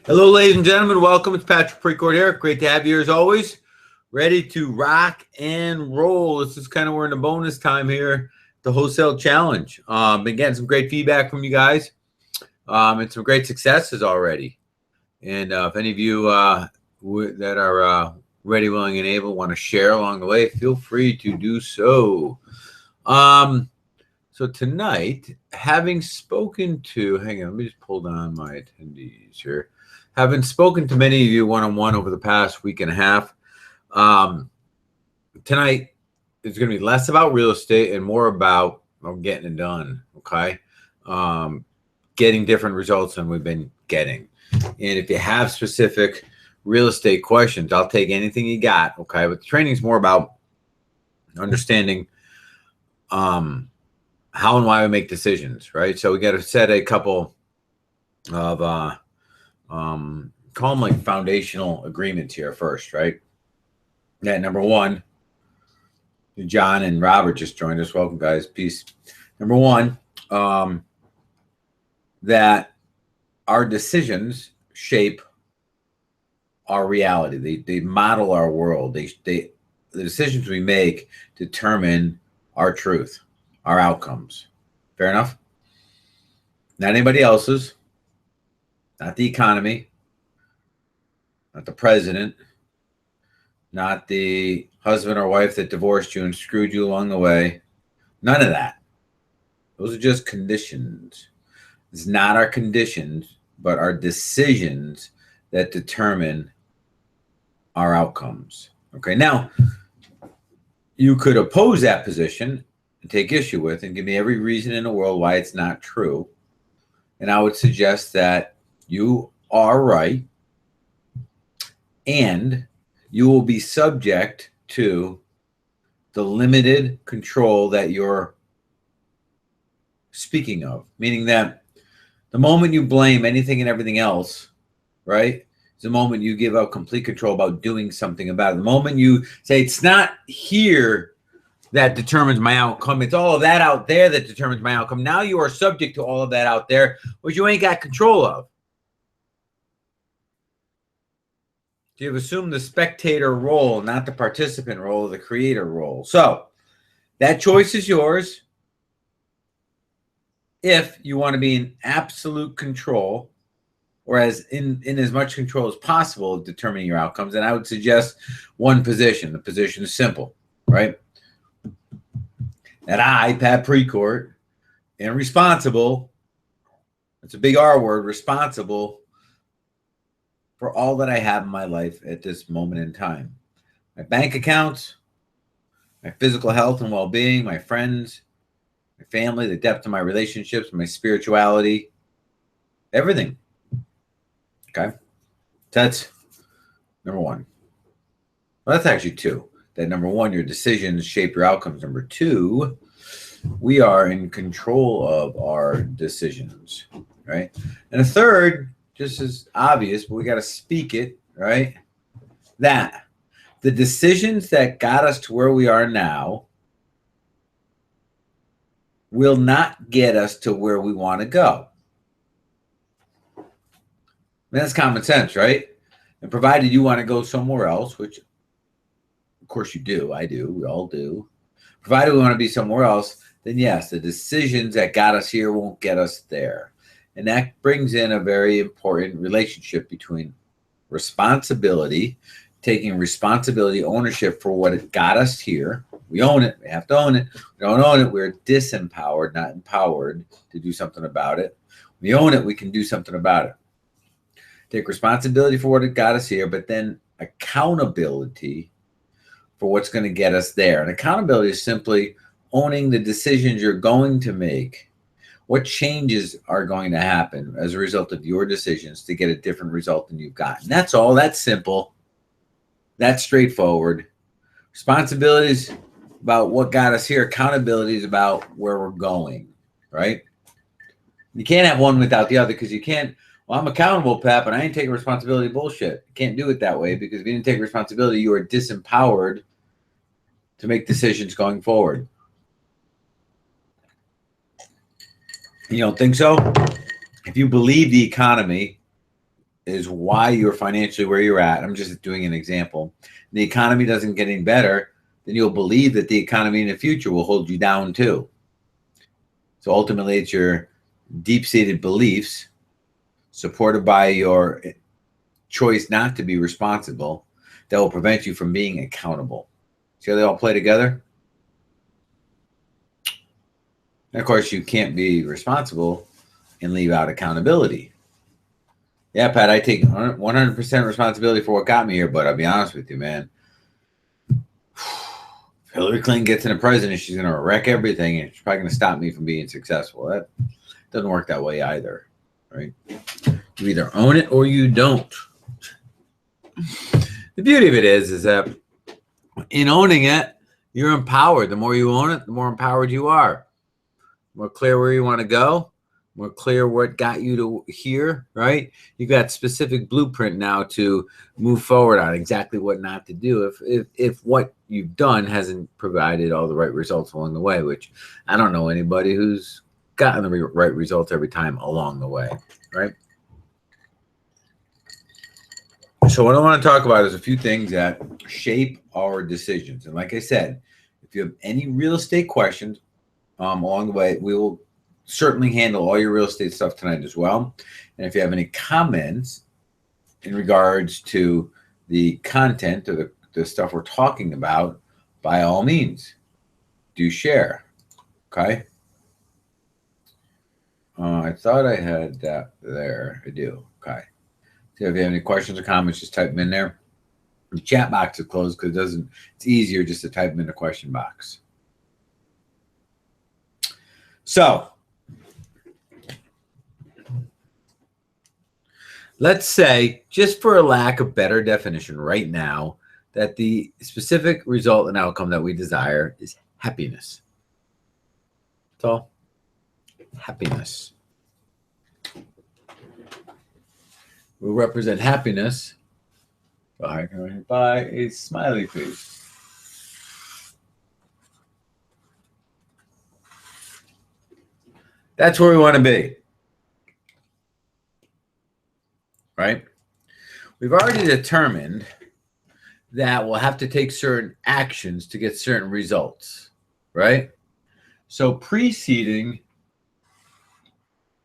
Hello, ladies and gentlemen. Welcome. It's Patrick Precourt here. Great to have you here as always. Ready to rock and roll. This is kind of we're in the bonus time here, the Wholesale Challenge. Been getting some great feedback from you guys and some great successes already. And if any of you that are ready, willing, and able want to share along the way, feel free to do so. So tonight, having spoken to, hang on, let me just pull down my attendees here. Having spoken to many of you one-on-one over the past week and a half, tonight is going to be less about real estate and more about getting it done, okay? Getting different results than we've been getting. And if you have specific real estate questions, I'll take anything you got, okay? But the training is more about understanding how and why we make decisions, right? So we got to set a couple of call them like foundational agreements here first, right? Yeah, number one, John and Robert just joined us. Welcome, guys. Peace. Number one, that our decisions shape our reality. They model our world. The decisions we make determine our truth, our outcomes. Fair enough? Not anybody else's. Not the economy, not the president, not the husband or wife that divorced you and screwed you along the way. None of that. Those are just conditions. It's not our conditions, but our decisions that determine our outcomes. Okay, now, you could oppose that position and take issue with and give me every reason in the world why it's not true. And I would suggest that you are right, and you will be subject to the limited control that you're speaking of, meaning that the moment you blame anything and everything else, right, is the moment you give up complete control about doing something about it. The moment you say, it's not here that determines my outcome, it's all of that out there that determines my outcome. Now you are subject to all of that out there, which you ain't got control of. You've assumed the spectator role, not the participant role, the creator role. So that choice is yours if you want to be in absolute control, or in as much control as possible of determining your outcomes. And I would suggest one position. The position is simple, right? That I, Pat Precourt, am responsible, it's a big R word, responsible for all that I have in my life at this moment in time. My bank accounts, my physical health and well-being, my friends, my family, the depth of my relationships, my spirituality, everything. Okay? That's number one. Well, that's actually two. That number one, your decisions shape your outcomes. Number two, we are in control of our decisions, right? And a third, just as obvious, but we got to speak it, right? That the decisions that got us to where we are now will not get us to where we want to go. I mean, that's common sense, right? And provided you want to go somewhere else, which of course you do, I do, we all do. Provided we want to be somewhere else, then yes, the decisions that got us here won't get us there. And that brings in a very important relationship between responsibility, taking responsibility, ownership for what it got us here. We own it. We have to own it. We don't own it. We're disempowered, not empowered to do something about it. We own it. We can do something about it. Take responsibility for what it got us here, but then accountability for what's going to get us there. And accountability is simply owning the decisions you're going to make. What changes are going to happen as a result of your decisions to get a different result than you've gotten? That's all. That's simple. That's straightforward. Responsibility is about what got us here. Accountability is about where we're going, right? You can't have one without the other, because you can't, well, I'm accountable, Pat, but I ain't taking responsibility. Bullshit. You can't do it that way, because if you didn't take responsibility, you are disempowered to make decisions going forward. You don't think so? If you believe the economy is why you're financially where you're at. I'm just doing an example. The economy doesn't get any better, then you'll believe that the economy in the future will hold you down too. So ultimately, it's your deep-seated beliefs supported by your choice not to be responsible that will prevent you from being accountable. See how they all play together? And of course, you can't be responsible and leave out accountability. Yeah, Pat, I take 100% responsibility for what got me here, but I'll be honest with you, man. If Hillary Clinton gets in the presidency, she's going to wreck everything, and she's probably going to stop me from being successful. That doesn't work that way either, right? You either own it or you don't. The beauty of it is that in owning it, you're empowered. The more you own it, the more empowered you are. More clear where you want to go, more clear what got you to here, right? You've got specific blueprint now to move forward on exactly what not to do if what you've done hasn't provided all the right results along the way, which I don't know anybody who's gotten the right results every time along the way, right? So what I want to talk about is a few things that shape our decisions. And like I said, if you have any real estate questions along the way, we will certainly handle all your real estate stuff tonight as well. And if you have any comments in regards to the content or the stuff we're talking about, by all means, do share. Okay. I thought I had that there. I do. Okay. So if you have any questions or comments, just type them in there. The chat box is closed because it's easier just to type them in the question box. So let's say, just for a lack of better definition right now, that the specific result and outcome that we desire is happiness. That's all. Happiness. We represent happiness by a smiley face. That's where we want to be. Right? We've already determined that we'll have to take certain actions to get certain results, right? So preceding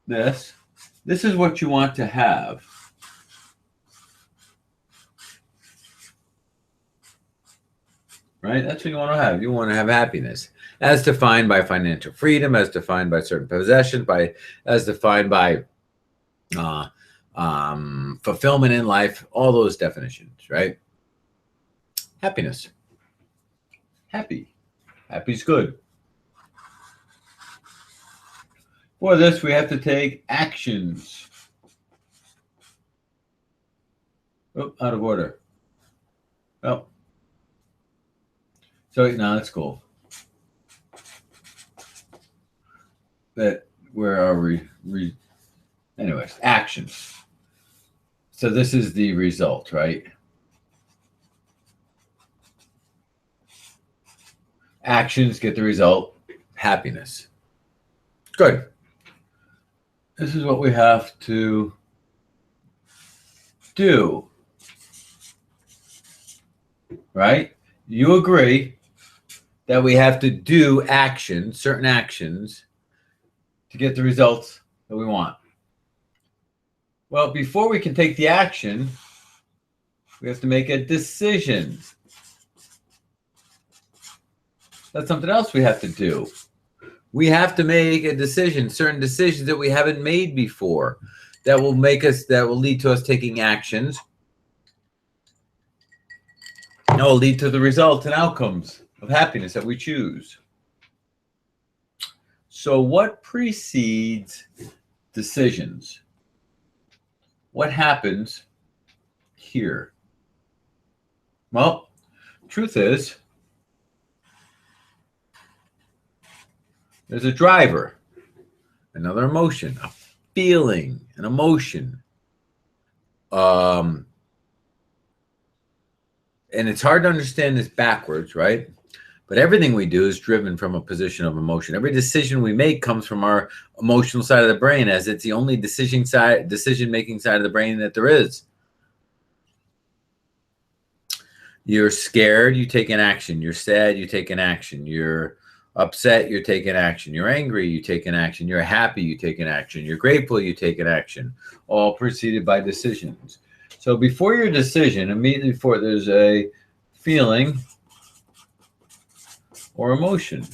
this is what you want to have. Right? That's what you want to have. You want to have happiness, as defined by financial freedom, as defined by certain possessions, as defined by fulfillment in life, all those definitions, right? Happiness. Happy. Happy's good. For this, we have to take actions. Oh, out of order. Oh. So, no, that's cool. Where are we? Anyways, actions. So this is the result, right? Actions get the result, happiness. Good. This is what we have to do, right? You agree that we have to do actions, certain actions, to get the results that we want. Well, before we can take the action, we have to make a decision. That's something else we have to do. We have to make a decision, certain decisions that we haven't made before, that will lead to us taking actions. That will lead to the results and outcomes of happiness that we choose. So what precedes decisions? What happens here? Well, truth is, there's a driver, another emotion, a feeling, an emotion. And it's hard to understand this backwards, right? But everything we do is driven from a position of emotion. Every decision we make comes from our emotional side of the brain, as it's the only decision-making side of the brain that there is. You're scared, you take an action. You're sad, you take an action. You're upset, you take an action. You're angry, you take an action. You're happy, you take an action. You're grateful, you take an action. All preceded by decisions. So before your decision, immediately before, there's a feeling or emotion,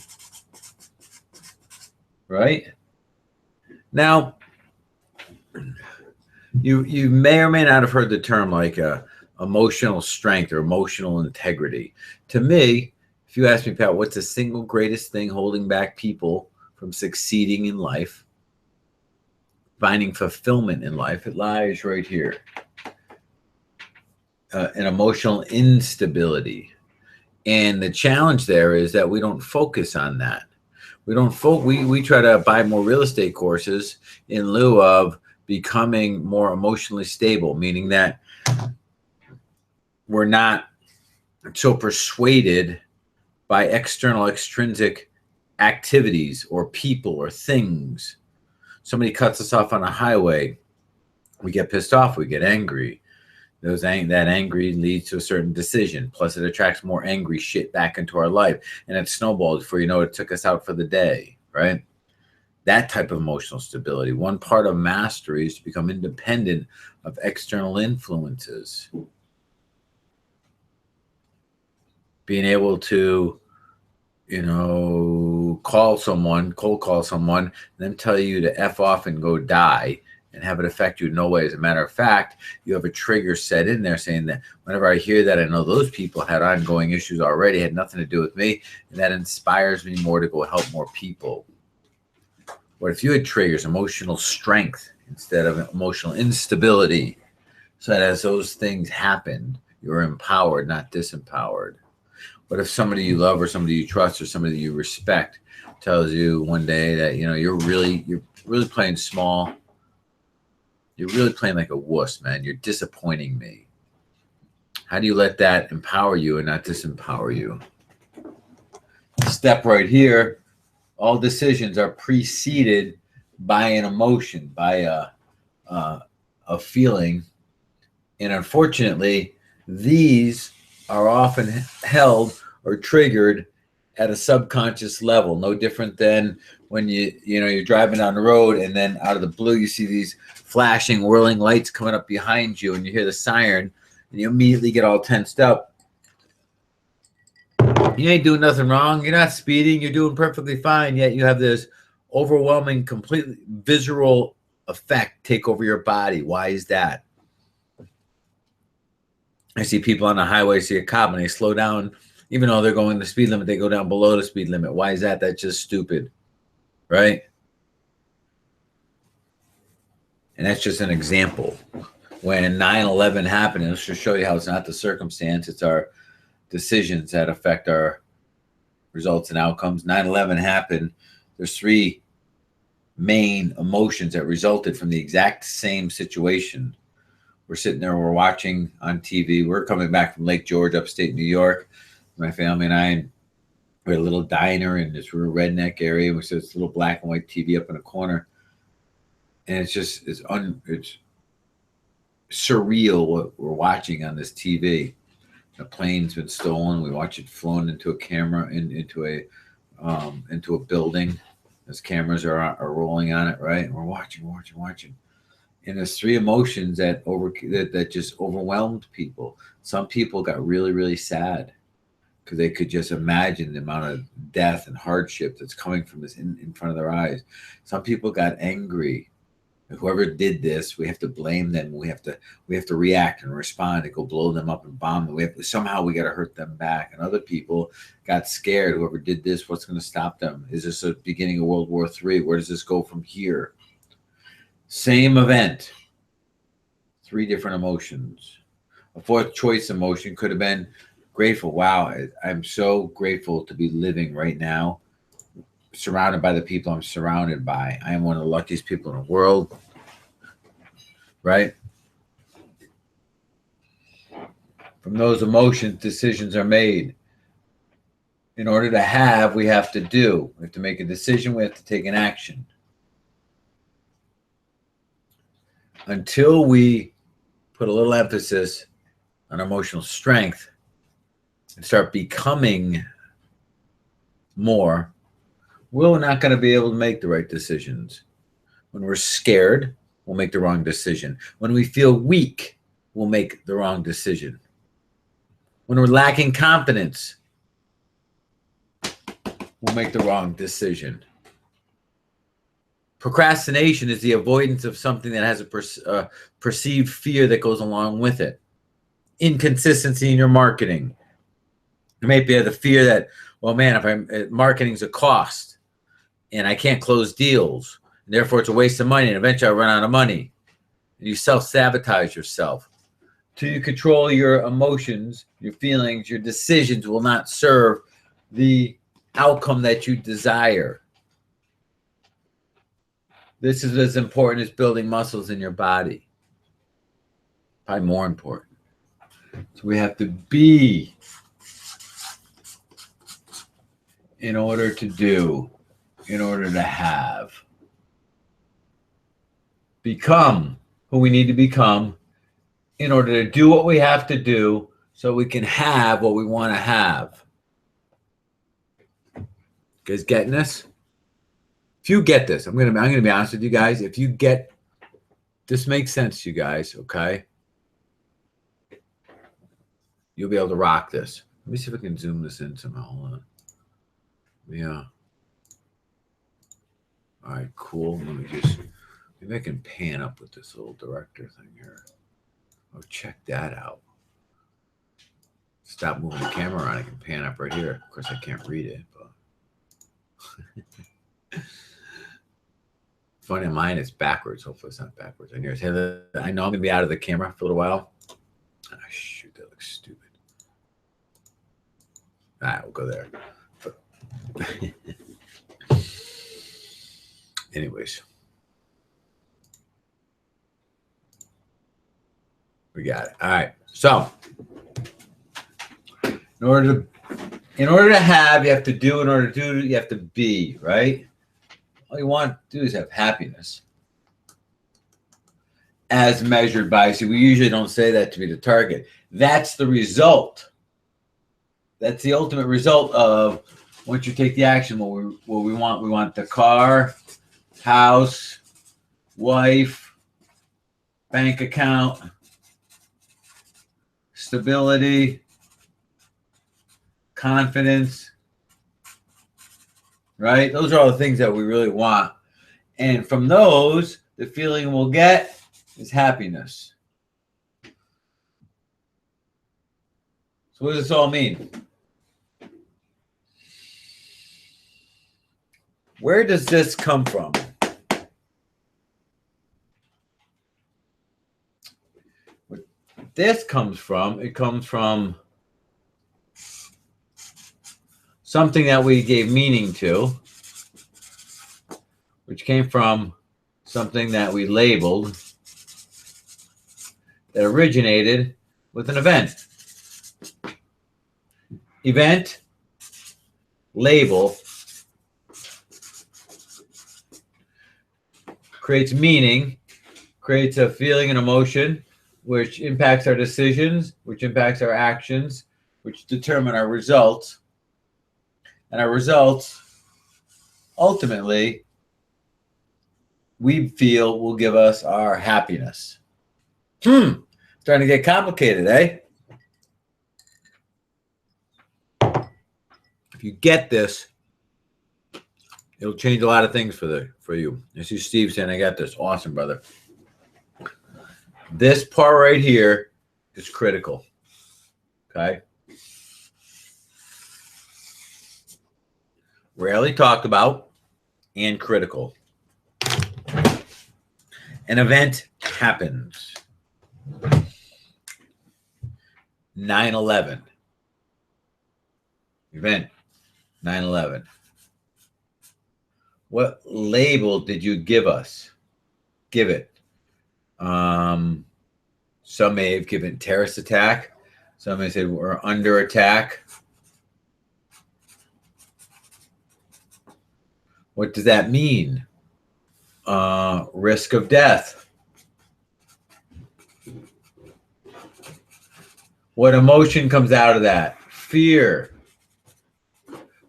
right? Now, you may or may not have heard the term like emotional strength or emotional integrity. To me, if you ask me, Pat, what's the single greatest thing holding back people from succeeding in life, finding fulfillment in life, it lies right here. An emotional instability. And the challenge there is that we don't focus on that. We try to buy more real estate courses in lieu of becoming more emotionally stable, meaning that we're not so persuaded by external extrinsic activities or people or things. Somebody cuts us off on a highway, we get pissed off, we get angry. That angry leads to a certain decision. Plus, it attracts more angry shit back into our life, and it snowballs before you know it took us out for the day, right? That type of emotional stability. One part of mastery is to become independent of external influences. Being able to, cold call someone, and then tell you to F off and go die, and have it affect you in no way. As a matter of fact, you have a trigger set in there saying that whenever I hear that, I know those people had ongoing issues already, had nothing to do with me, and that inspires me more to go help more people. What if you had triggers, emotional strength instead of emotional instability, so that as those things happen, you're empowered, not disempowered? What if somebody you love or somebody you trust or somebody you respect tells you one day that you're really playing small? You're really playing like a wuss, man. You're disappointing me. How do you let that empower you and not disempower you? Step right here. All decisions are preceded by an emotion, by a feeling. And unfortunately, these are often held or triggered at a subconscious level, no different than when you're driving down the road and then out of the blue you see these flashing, whirling lights coming up behind you, and you hear the siren, and you immediately get all tensed up. You ain't doing nothing wrong. You're not speeding. You're doing perfectly fine. Yet you have this overwhelming, completely visceral effect take over your body. Why is that? I see people on the highway, see a cop, and they slow down. Even though they're going the speed limit, they go down below the speed limit. Why is that? That's just stupid, right? And that's just an example. When 9/11 happened, and let's just show you how it's not the circumstance, it's our decisions that affect our results and outcomes. 9/11 happened. There's three main emotions that resulted from the exact same situation. We're sitting there, we're watching on TV. We're coming back from Lake George, upstate New York. My family and I, we're at a little diner in this real redneck area. We said this little black and white TV up in a corner. And it's surreal what we're watching on this TV. The plane's been stolen. We watch it flown into a camera, into a building. As cameras are rolling on it, right? And we're watching. And there's three emotions that just overwhelmed people. Some people got really, really sad because they could just imagine the amount of death and hardship that's coming from this in front of their eyes. Some people got angry. Whoever did this, we have to blame them. We have to react and respond and go blow them up and bomb them. Somehow we got to hurt them back. And other people got scared. Whoever did this, what's going to stop them? Is this a beginning of World War III? Where does this go from here? Same event, three different emotions. A fourth choice emotion could have been grateful. Wow, I'm so grateful to be living right now, surrounded by the people I'm surrounded by. I am one of the luckiest people in the world, right? From those emotions, decisions are made. In order to have, we have to do. We have to make a decision. We have to take an action. Until we put a little emphasis on emotional strength and start becoming more, we're not going to be able to make the right decisions. When we're scared, we'll make the wrong decision. When we feel weak, we'll make the wrong decision. When we're lacking confidence, we'll make the wrong decision. Procrastination is the avoidance of something that has a perceived fear that goes along with it. Inconsistency in your marketing. It may be the fear that, well, man, if marketing's a cost and I can't close deals, and therefore it's a waste of money, and eventually I run out of money. And you self-sabotage yourself. Till you control your emotions, your feelings, your decisions will not serve the outcome that you desire. This is as important as building muscles in your body. Probably more important. So we have to be in order to do, in order to have. Become who we need to become in order to do what we have to do so we can have what we want to have. You guys getting this? If you get this, I'm gonna be honest with you guys. If you get this, makes sense to you guys, okay? You'll be able to rock this. Let me see if I can zoom this in somehow. Hold on. Yeah. All right, cool. Let me just, maybe I can pan up with this little director thing here. Oh, check that out. Stop moving the camera around. I can pan up right here. Of course, I can't read it, but funny, mine is backwards. Hopefully, it's not backwards on yours. Hey, I know I'm gonna be out of the camera for a little while. Oh, shoot, that looks stupid. All right, we'll go there. Anyways, we got it. All right. So, in order to have, you have to do. In order to do, you have to be. Right. All you want to do is have happiness, as measured by. See, we usually don't say that to be the target. That's the result. That's the ultimate result of once you take the action. What we want. We want the car, house, wife, bank account, stability, confidence, right? Those are all the things that we really want. And from those, the feeling we'll get is happiness. So what does this all mean? Where does this come from? What this comes from, it comes from something that we gave meaning to, which came from something that we labeled, that originated with an event. Event, label, creates meaning, creates a feeling and emotion, which impacts our decisions, which impacts our actions, which determine our results. And our results, ultimately, we feel will give us our happiness. Starting to get complicated, eh? If you get this, it'll change a lot of things for you. I see Steve saying, I got this. Awesome, brother. This part right here is critical. Okay? Rarely talked about and critical. An event happens. 9/11. Event 9/11. What label did you give us? Give it. Some may have given terrorist attack. Some may say we're under attack. What does that mean? Risk of death. What emotion comes out of that? Fear.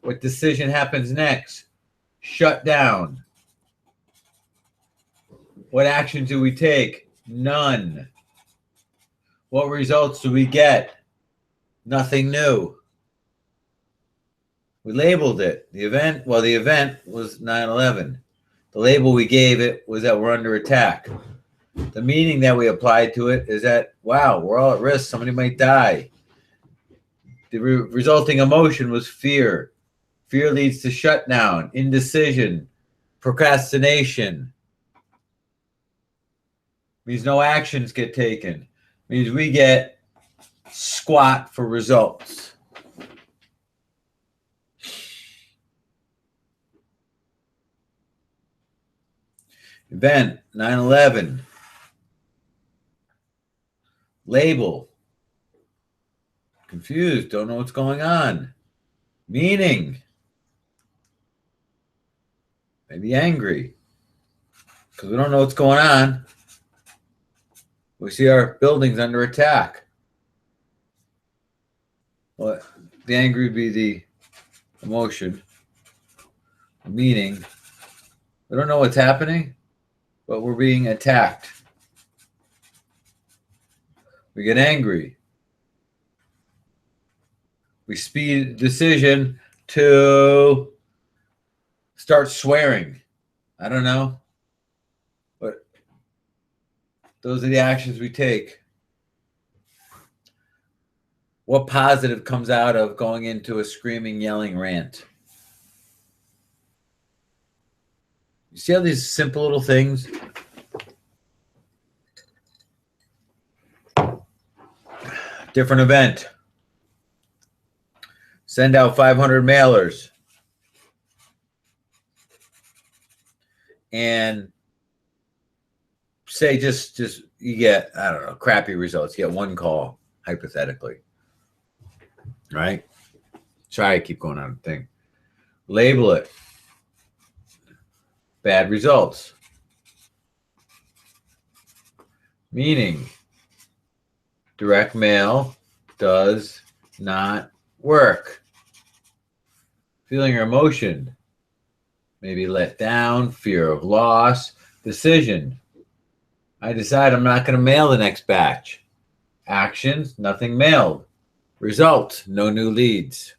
What decision happens next? Shut down. What actions do we take? None. What results do we get? Nothing new. We labeled it. The event was 9/11. The label we gave it was that we're under attack. The meaning that we applied to it is that, wow, we're all at risk. Somebody might die. The resulting emotion was fear. Fear leads to shutdown, indecision, procrastination. Means no actions get taken. Means we get squat for results. Event 9/11. Label. Confused, don't know what's going on. Meaning. Maybe angry. Because we don't know what's going on. We see our buildings under attack. Well, the angry would be the emotion. The meaning. We don't know what's happening, but we're being attacked. We get angry. We speed decision to start swearing. I don't know. But those are the actions we take. What positive comes out of going into a screaming, yelling rant? You see how these simple little things? Different event. Send out 500 mailers. And say just you get, I don't know, crappy results. You get one call, hypothetically. Right? Try to keep going on the thing. Label it. Bad results. Meaning, direct mail does not work. Feeling or emotion. Maybe let down, fear of loss, decision. I decide I'm not going to mail the next batch. Actions, nothing mailed. Result, no new leads.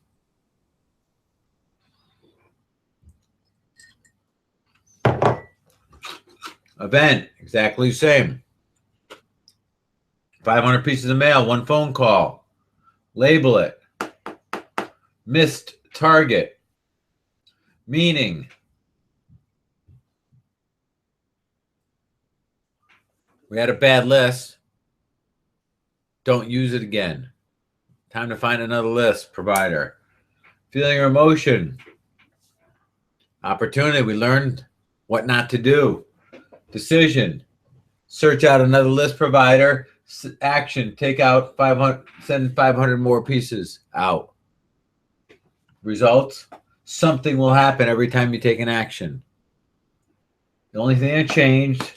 Event, exactly the same. 500 pieces of mail, one phone call. Label it. Missed target. Meaning, we had a bad list. Don't use it again. Time to find another list provider. Feeling or emotion. Opportunity. We learned what not to do. Decision. Search out another list provider. Action. Take out 500. Send 500 more pieces out. Results. Something will happen every time you take an action. The only thing that changed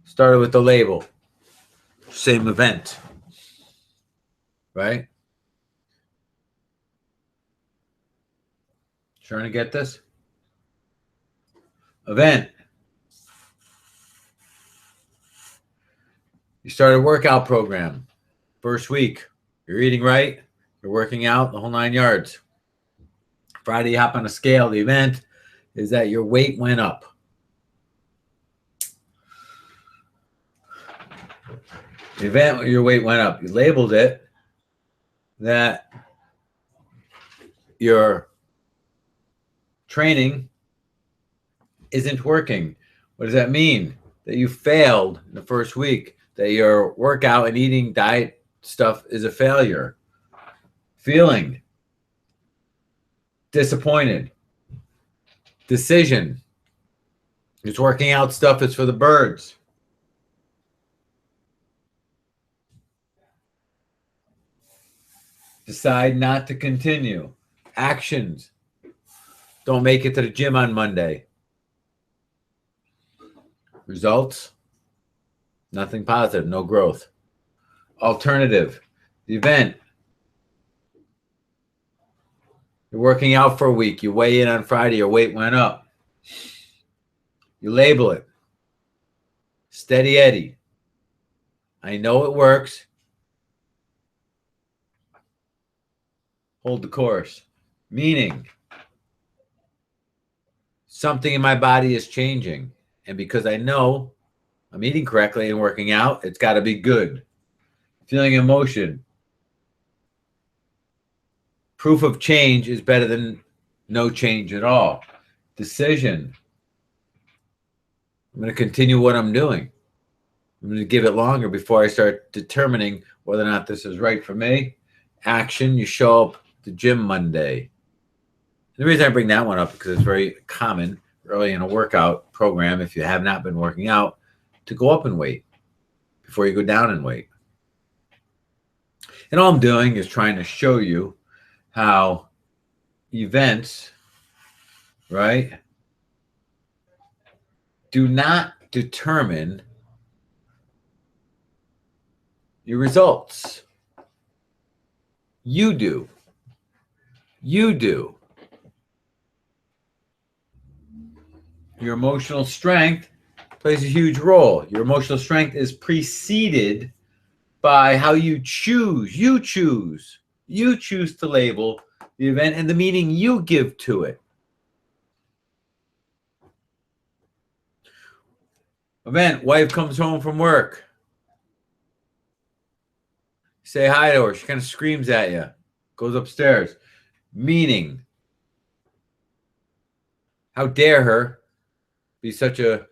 started with the label. Same event. Right? Trying to get this? Event. You start a workout program. First week. You're eating right. You're working out the whole 9 yards. Friday, you hop on a scale. The event is that your weight went up. The event, your weight went up. You labeled it that your training isn't working. What does that mean? That you failed in the first week. That your workout and eating diet stuff is a failure. Feeling disappointed. Decision. It's working out stuff is for the birds. Decide not to continue. Actions. Don't make it to the gym on Monday. Results. Nothing positive. No growth. Alternative. The event. You're working out for a week. You weigh in on Friday. Your weight went up. You label it. Steady Eddie. I know it works. Hold the course. Meaning, something in my body is changing. And because I know I'm eating correctly and working out, it's got to be good. Feeling emotion. Proof of change is better than no change at all. Decision. I'm going to continue what I'm doing. I'm going to give it longer before I start determining whether or not this is right for me. Action. You show up to gym Monday. The reason I bring that one up because it's very common early in a workout program, if you have not been working out, to go up in weight before you go down in weight. And all I'm doing is trying to show you how events, right, do not determine your results. You do. You do. Your emotional strength plays a huge role. Your emotional strength is preceded by how you choose. You choose. You choose to label the event and the meaning you give to it. Event, wife comes home from work. Say hi to her. She kind of screams at you. Goes upstairs. Meaning, how dare her be such a...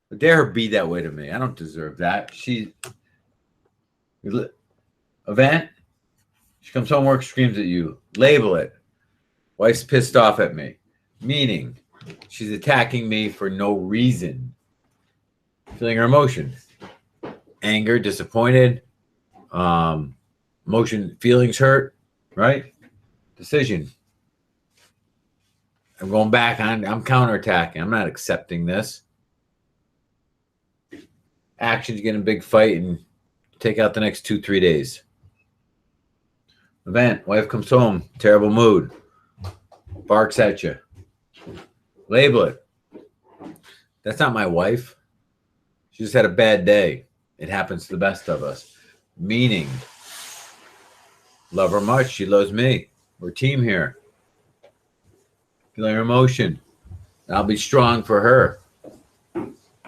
How dare her be that way to me? I don't deserve that. Event, she comes home, work, screams at you. Label it. Wife's pissed off at me. Meaning, she's attacking me for no reason. Feeling her emotion. Anger, disappointed, emotion, feelings hurt, right? Decision. I'm going back on, I'm counterattacking. I'm not accepting this. Actions, get in a big fight and take out the next 2-3 days. Event, wife comes home, terrible mood, barks at you. Label it. That's not my wife. She just had a bad day. It happens to the best of us. Meaning, love her much. She loves me. We're a team here. Feeling her emotion. I'll be strong for her.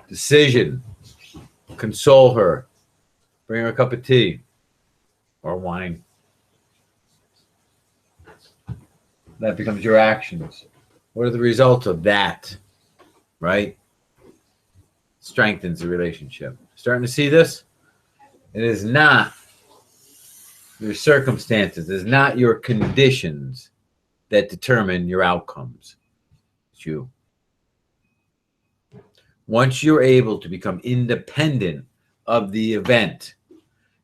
Decision. Console her. Bring her a cup of tea or wine. That becomes your actions. What are the results of that? Right? Strengthens the relationship. Starting to see this? It is not your circumstances. It is not your conditions that determine your outcomes. It's you. Once you're able to become independent of the event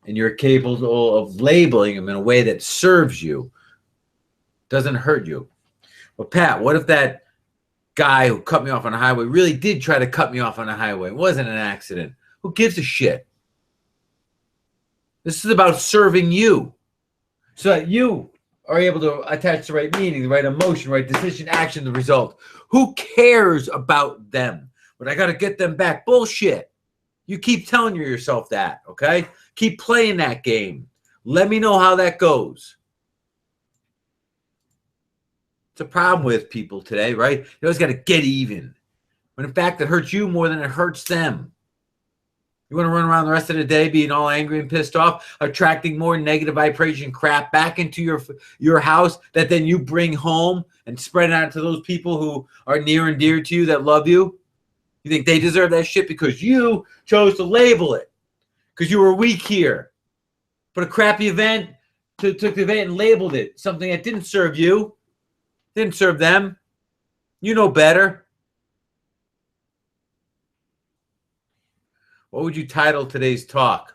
and you're capable of labeling them in a way that serves you, doesn't hurt you. Well, Pat, what if that guy who cut me off on the highway really did try to cut me off on the highway? It wasn't an accident. Who gives a shit? This is about serving you so that you are able to attach the right meaning, the right emotion, right decision, action, the result. Who cares about them? But I got to get them back. Bullshit. You keep telling yourself that, okay? Keep playing that game. Let me know how that goes. It's a problem with people today, right? You always got to get even. When in fact, it hurts you more than it hurts them. You want to run around the rest of the day being all angry and pissed off, attracting more negative vibration crap back into your house that then you bring home and spread it out to those people who are near and dear to you that love you? You think they deserve that shit because you chose to label it, because you were weak here. Put a crappy event, took the event and labeled it something that didn't serve you, didn't serve them. You know better. What would you title today's talk?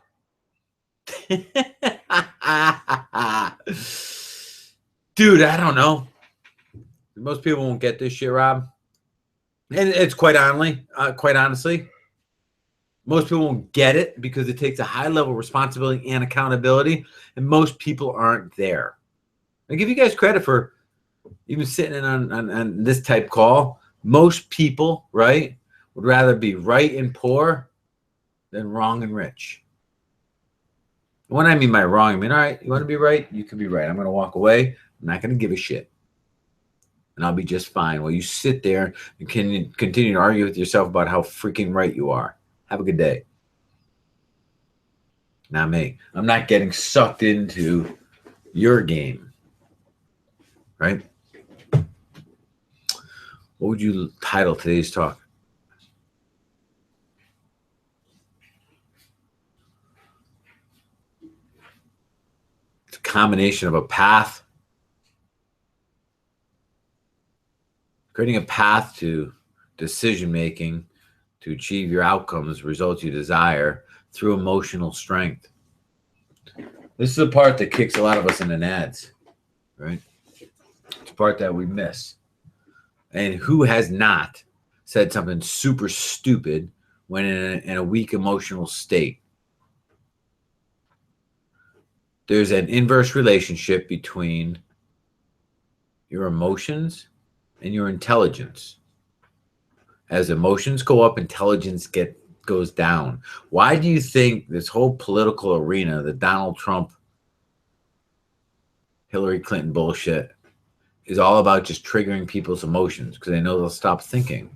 Dude, I don't know. Most people won't get this shit, Rob. And it's quite honestly, most people won't get it because it takes a high level of responsibility and accountability, and most people aren't there. I give you guys credit for even sitting in on this type call. Most people, right, would rather be right and poor than wrong and rich. When I mean by wrong, I mean, all right, you want to be right? You can be right. I'm going to walk away. I'm not going to give a shit. And I'll be just fine while you sit there and can continue to argue with yourself about how freaking right you are. Have a good day. Not me. I'm not getting sucked into your game. Right? What would you title today's talk? It's a combination of a path. Creating a path to decision making to achieve your outcomes, results you desire through emotional strength. This is the part that kicks a lot of us into nads, right? It's the part that we miss. And who has not said something super stupid when in a weak emotional state? There's an inverse relationship between your emotions and your intelligence. As emotions go up, intelligence goes down. Why do you think this whole political arena, the Donald Trump, Hillary Clinton bullshit, is all about just triggering people's emotions? Because they know they'll stop thinking.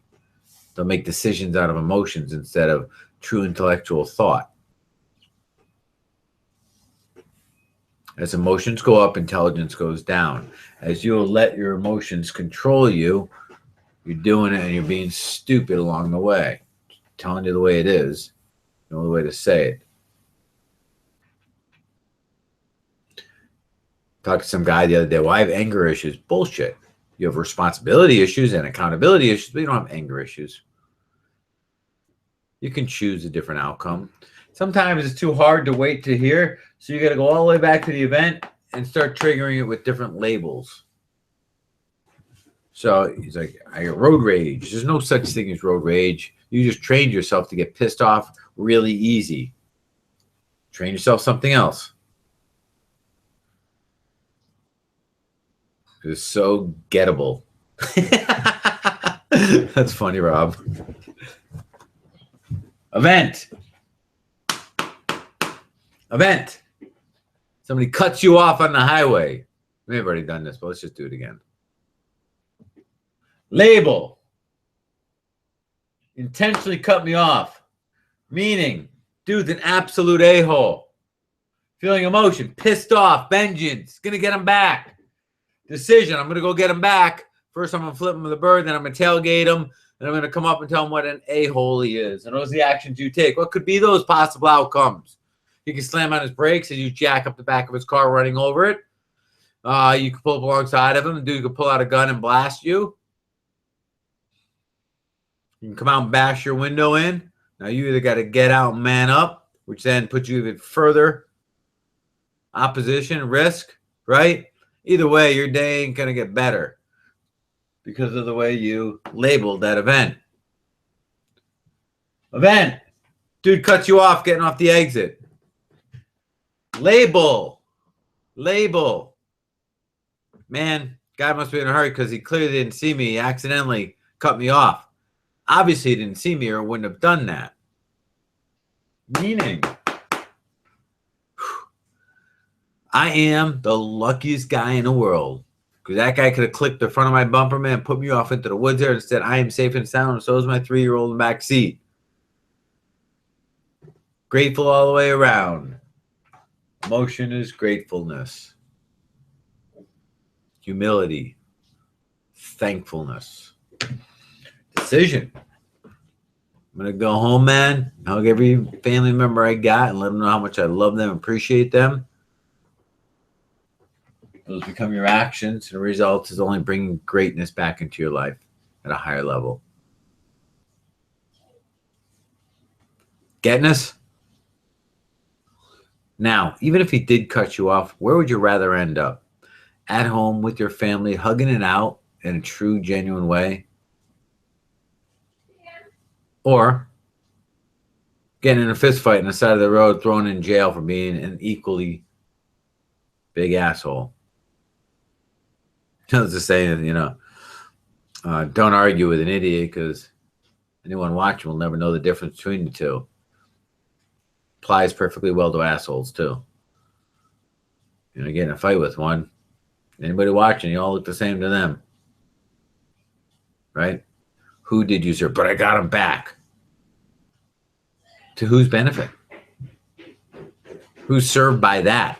They'll make decisions out of emotions instead of true intellectual thought. As emotions go up, intelligence goes down. As you'll let your emotions control you, you're doing it and you're being stupid along the way. Telling you the way it is. The only way to say it. Talked to some guy the other day. Well, I have anger issues. Bullshit. You have responsibility issues and accountability issues, but you don't have anger issues. You can choose a different outcome. Sometimes it's too hard to wait to hear, so you got to go all the way back to the event and start triggering it with different labels. So he's like, I got road rage. There's no such thing as road rage. You just trained yourself to get pissed off really easy. Train yourself something else. It's so gettable. That's funny, Rob. Event. Somebody cuts you off on the highway. We have already done this, but let's just do it again. Label. Intentionally cut me off. Meaning, dude's an absolute a-hole. Feeling emotion, pissed off, vengeance, gonna get him back. Decision, I'm gonna go get him back. First, I'm gonna flip him with a bird, then I'm gonna tailgate him, and I'm gonna come up and tell him what an a-hole he is. And those are the actions you take. What could be those possible outcomes? You can slam on his brakes as you jack up the back of his car running over it. You can pull up alongside of him. The dude could pull out a gun and blast you. You can come out and bash your window in. Now you either got to get out and man up, which then puts you even further opposition, risk, right? Either way, your day ain't going to get better because of the way you labeled that event. Event. Dude cuts you off getting off the exit. Label. Man, guy must be in a hurry because he clearly didn't see me. He accidentally cut me off. Obviously, he didn't see me or wouldn't have done that. Meaning, I am the luckiest guy in the world because that guy could have clipped the front of my bumper, man, put me off into the woods there. Instead, I am safe and sound, and so is my 3-year-old in the back seat. Grateful all the way around. Emotion is gratefulness, humility, thankfulness. Decision. I'm going to go home, man, hug every family member I got and let them know how much I love them and appreciate them. Those become your actions, and the result is only bringing greatness back into your life at a higher level. Getting us? Now, even if he did cut you off, where would you rather end up? At home with your family, hugging it out in a true, genuine way? Or getting in a fist fight on the side of the road, thrown in jail for being an equally big asshole? It's the saying, don't argue with an idiot because anyone watching will never know the difference between the two. Applies perfectly well to assholes, too. Get in a fight with one. Anybody watching, you all look the same to them. Right? Who did you serve? But I got him back. To whose benefit? Who's served by that?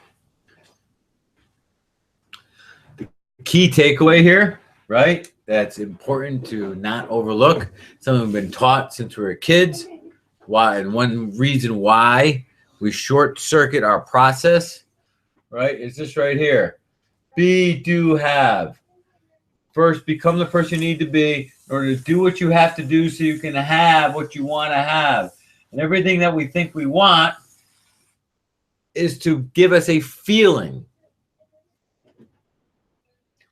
The key takeaway here, right? That's important to not overlook. Something we've been taught since we were kids. Why? And one reason why we short circuit our process, right, is this right here. Be, do, have. First, become the person you need to be in order to do what you have to do so you can have what you want to have. And everything that we think we want is to give us a feeling.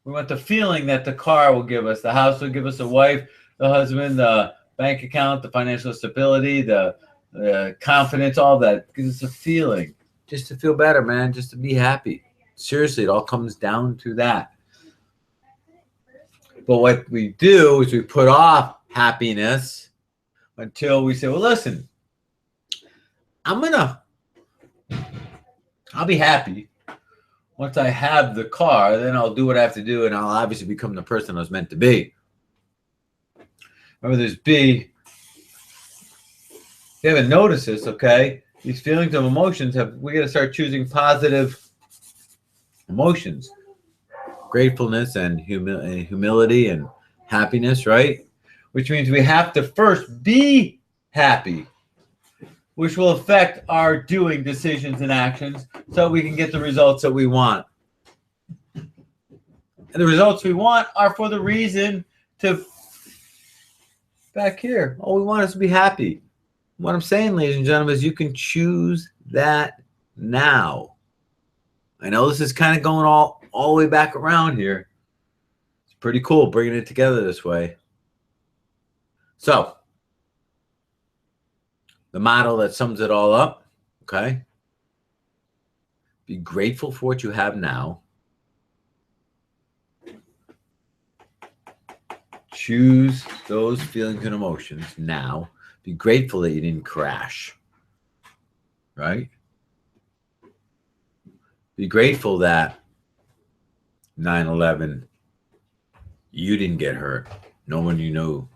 We want the feeling that the car will give us, the house will give us, a wife, the husband, the bank account, the financial stability, the confidence, all that. Because it's a feeling. Just to feel better, man. Just to be happy. Seriously, it all comes down to that. But what we do is we put off happiness until we say, well, listen, I'll be happy. Once I have the car, then I'll do what I have to do, and I'll obviously become the person I was meant to be. Remember, there's B. If you haven't noticed this, okay, these feelings of emotions we got to start choosing positive emotions. Gratefulness and humility and happiness, right? Which means we have to first be happy, which will affect our doing decisions and actions so we can get the results that we want. And the results we want are for the reason to, back here, all we want is to be happy. What I'm saying, ladies and gentlemen, is you can choose that now. I know this is kind of going all the way back around here. It's pretty cool bringing it together this way. So, the model that sums it all up, okay? Be grateful for what you have now. Choose those feelings and emotions now. Be grateful that you didn't crash, right? Be grateful that 9/11, you didn't get hurt. No one you know,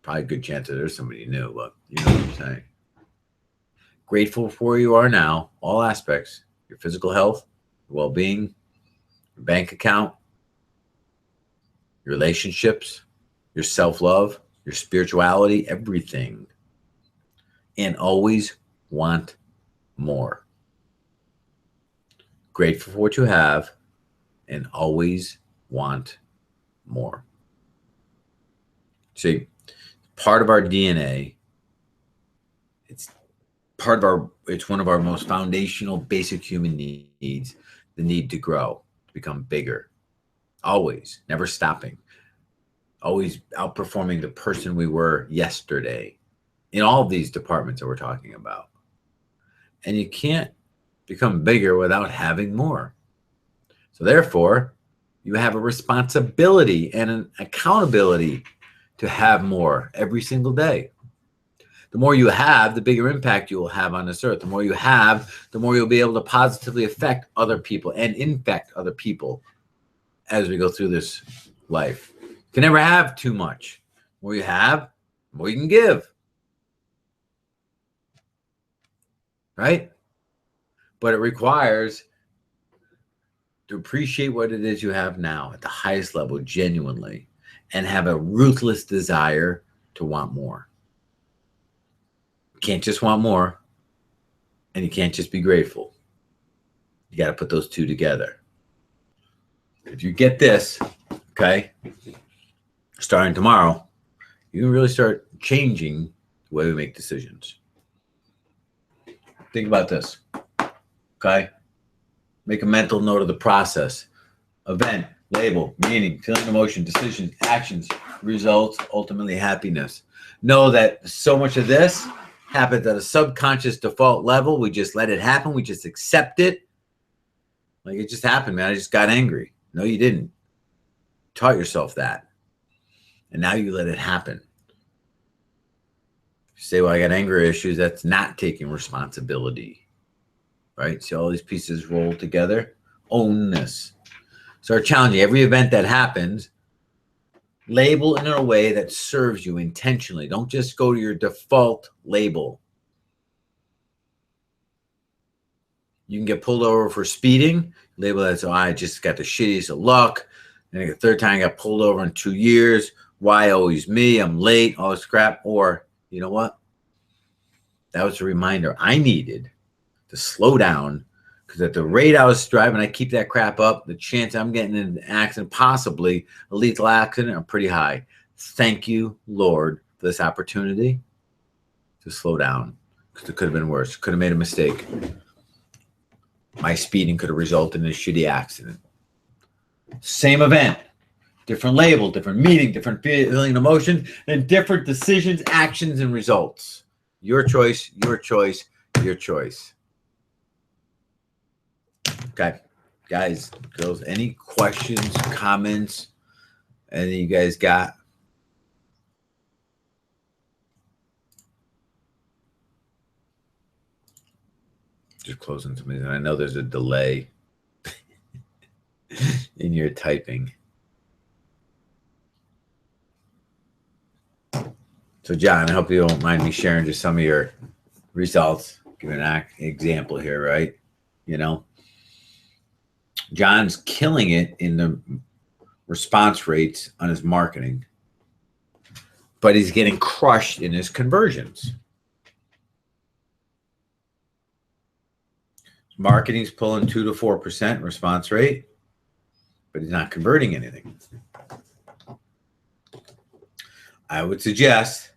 probably a good chance that there's somebody you knew, but you know what I'm saying. Grateful for where you are now, all aspects, your physical health, your well-being, your bank account, your relationships, your self-love, your spirituality, everything. And always want more. Grateful for what you have and always want more. See, part of our DNA, it's one of our most foundational basic human needs, the need to grow, to become bigger. Always, never stopping. Always outperforming the person we were yesterday in all of these departments that we're talking about. And you can't become bigger without having more. So therefore, you have a responsibility and an accountability to have more every single day. The more you have, the bigger impact you will have on this earth. The more you have, the more you'll be able to positively affect other people and infect other people as we go through this life. You can never have too much. The more you have, the more you can give. Right? But it requires to appreciate what it is you have now at the highest level, genuinely, and have a ruthless desire to want more. You can't just want more, and you can't just be grateful. You got to put those two together. If you get this, okay, starting tomorrow, you can really start changing the way we make decisions. Think about this. Okay? Make a mental note of the process. Event, label, meaning, feeling, emotion, decisions, actions, results, ultimately happiness. Know that so much of this happens at a subconscious default level. We just let it happen. We just accept it. Like it just happened, man. I just got angry. No, you didn't. Taught yourself that. And now you let it happen. You say, well, I got anger issues. That's not taking responsibility. Right? See all these pieces roll together. Own this. Start challenging every event that happens. Label in a way that serves you intentionally. Don't just go to your default label. You can get pulled over for speeding. Label that as, oh, I just got the shittiest of luck. And the third time I got pulled over in 2 years. Why always me? I'm late, all this crap. Or, you know what? That was a reminder I needed to slow down, because at the rate I was driving, I keep that crap up, the chance I'm getting in an accident, possibly a lethal accident, are pretty high. Thank you, Lord, for this opportunity to slow down, because it could have been worse. Could have made a mistake. My speeding could have resulted in a shitty accident. Same event, different label, different meaning, different feeling and emotion, and different decisions, actions, and results. Your choice, your choice, your choice. Okay, guys, girls, any questions, comments, anything you guys got? Just closing to me, and I know there's a delay in your typing. So, John, I hope you don't mind me sharing just some of your results. Give an example here, right? You know, John's killing it in the response rates on his marketing, but he's getting crushed in his conversions. Marketing's pulling 2 to 4% response rate, but he's not converting anything. I would suggest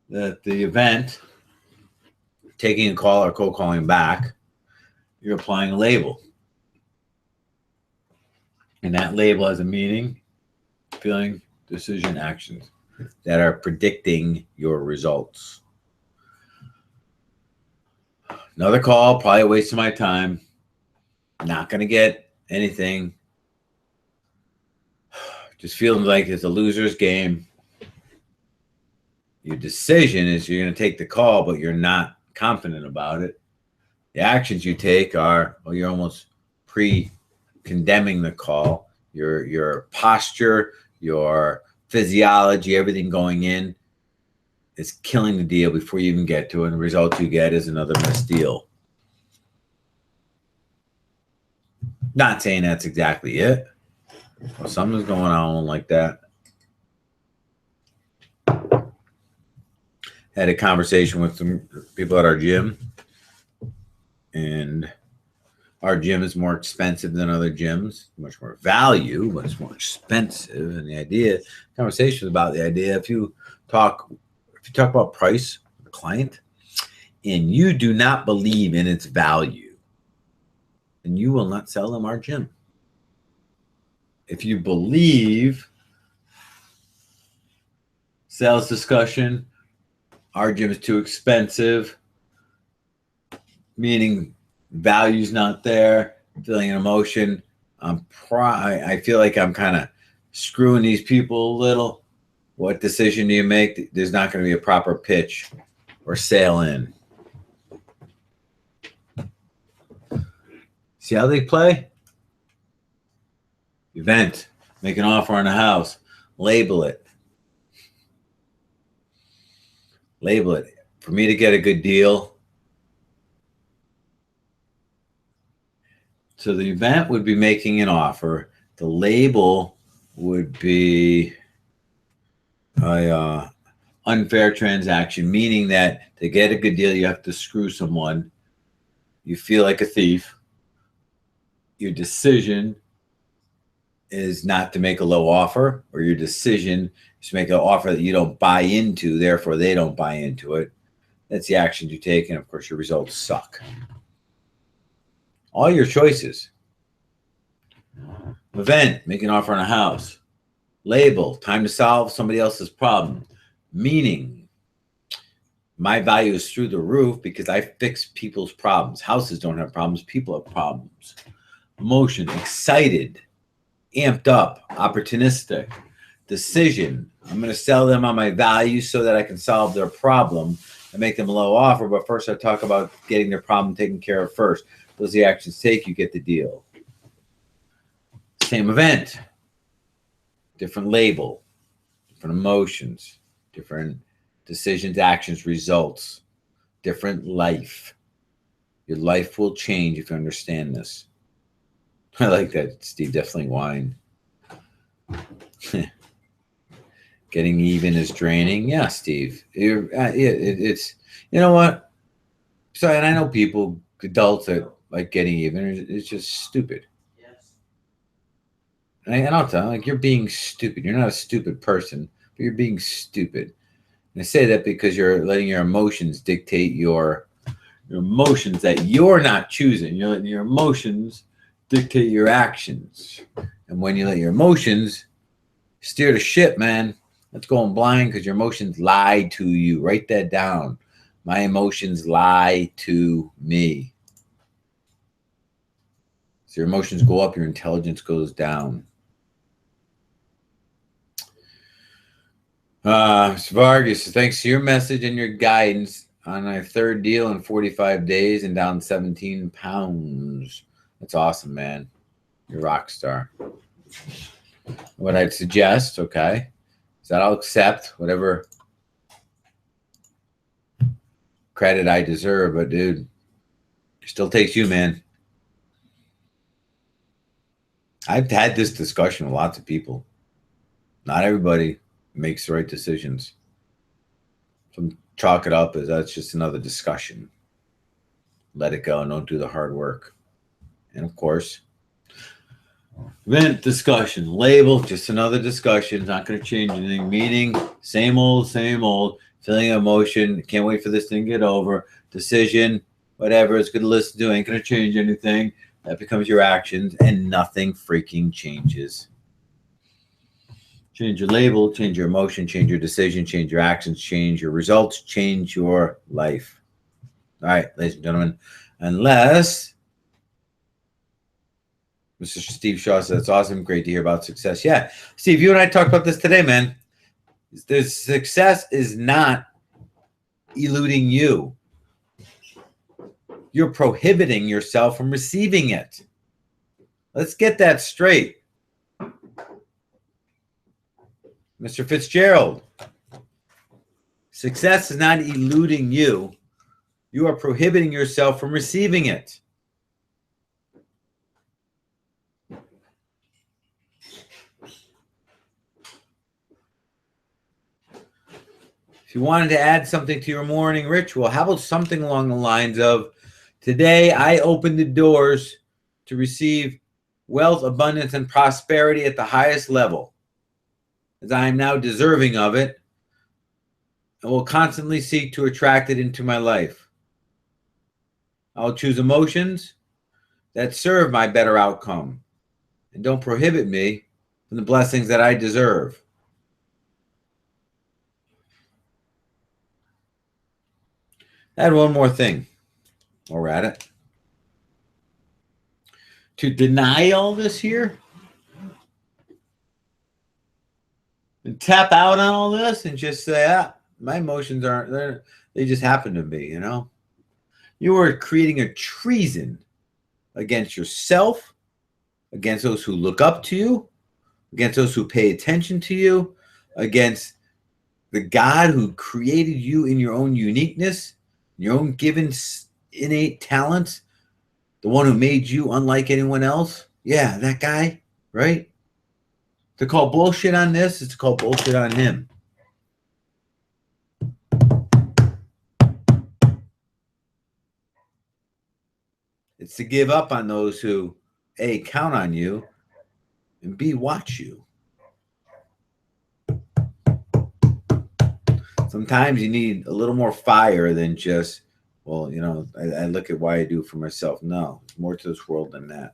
that the event, taking a call or cold calling back, you're applying a label. And that label has a meaning, feeling, decision, actions that are predicting your results. Another call, probably a waste of my time. Not going to get anything. Just feeling like it's a loser's game. Your decision is you're going to take the call, but you're not confident about it. The actions you take are, well, you're almost pre-condemning the call. Your posture, your physiology, everything going in is killing the deal before you even get to it. And the result you get is another missed deal. Not saying that's exactly it. Well, something's going on like that. Had a conversation with some people at our gym, and our gym is more expensive than other gyms, much more value, but it's more expensive. And the conversation about the idea, if you talk about price with the client and you do not believe in its value, then you will not sell them our gym. If you believe sales discussion, our gym is too expensive, meaning value's not there, feeling an emotion, I feel like I'm kind of screwing these people a little. What decision do you make? There's not going to be a proper pitch or sale in. See how they play? Event, make an offer on a house, label it. Label it. For me to get a good deal. So the event would be making an offer. The label would be a unfair transaction, meaning that to get a good deal, you have to screw someone. You feel like a thief. Your decision is not to make a low offer, or your decision is to make an offer that you don't buy into, therefore they don't buy into it. That's the actions you take, and of course your results suck. All your choices. Event, make an offer on a house. Label, time to solve somebody else's problem. Meaning, my value is through the roof because I fix people's problems. Houses don't have problems, people have problems. Emotion, excited, amped up, opportunistic. Decision, I'm going to sell them on my value so that I can solve their problem and make them a low offer. But first, I talk about getting their problem taken care of first. Those are the actions take, you get the deal. Same event, different label, different emotions, different decisions, actions, results, different life. Your life will change if you understand this. I like that, Steve. Definitely wine. Getting even is draining. Yeah, Steve. It's, you know what? So, and I know people, adults that like getting even. It's just stupid. And I'll tell you, like, you're being stupid. You're not a stupid person, but you're being stupid. And I say that because you're letting your emotions dictate your emotions that you're not choosing. You're letting your emotions dictate your actions. And when you let your emotions steer the ship, man, that's going blind because your emotions lie to you. Write that down. My emotions lie to me. So your emotions go up, your intelligence goes down. Vargas, thanks to your message and your guidance on my third deal in 45 days and down 17 pounds. That's awesome, man. You're a rock star. What I'd suggest, okay, is that I'll accept whatever credit I deserve, but dude, it still takes you, man. I've had this discussion with lots of people. Not everybody makes the right decisions. So chalk it up as that's just another discussion. Let it go and don't do the hard work. And of course, event discussion, label, just another discussion. Not going to change anything. Meaning, same old, feeling emotion. Can't wait for this thing to get over. Decision, whatever. It's good to listen to. Ain't going to change anything. That becomes your actions and nothing freaking changes. Change your label, change your emotion, change your decision, change your actions, change your results, change your life. All right, ladies and gentlemen, unless Mr. Steve Shaw says, that's awesome. Great to hear about success. Yeah, Steve, you and I talked about this today, man. The success is not eluding you. You're prohibiting yourself from receiving it. Let's get that straight. Mr. Fitzgerald, success is not eluding you. You are prohibiting yourself from receiving it. If you wanted to add something to your morning ritual, how about something along the lines of, today I open the doors to receive wealth, abundance, and prosperity at the highest level, as I am now deserving of it, and will constantly seek to attract it into my life. I'll choose emotions that serve my better outcome and don't prohibit me from the blessings that I deserve. Add one more thing while we're at it. To deny all this here and tap out on all this and just say, my emotions aren't there. They just happen to be, you know. You are creating a treason against yourself, against those who look up to you, against those who pay attention to you, against the God who created you in your own uniqueness, your own given innate talents, the one who made you unlike anyone else. Yeah, that guy, right? To call bullshit on this is to call bullshit on him. It's to give up on those who, A, count on you, and B, watch you. Sometimes you need a little more fire than just well, you know, I look at why I do for myself. No, there's more to this world than that.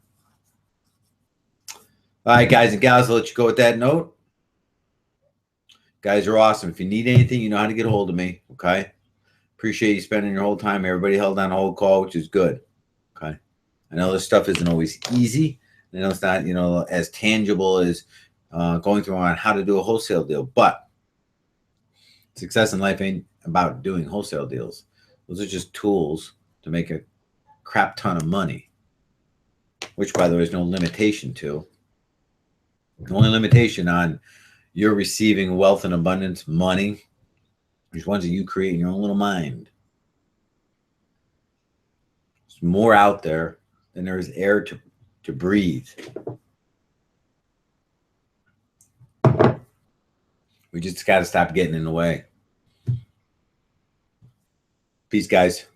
All right, guys and gals, I'll let you go with that note. Guys are awesome. If you need anything, you know how to get a hold of me. Okay. Appreciate you spending your whole time. Everybody held on a whole call, which is good. Okay. I know this stuff isn't always easy. I know it's not, you know, as tangible as going through on how to do a wholesale deal, but success in life ain't about doing wholesale deals. Those are just tools to make a crap ton of money, which, by the way, is no limitation to. The only limitation on you're receiving wealth and abundance, money, is ones that you create in your own little mind. There's more out there than there is air to breathe. We just got to stop getting in the way. Peace, guys.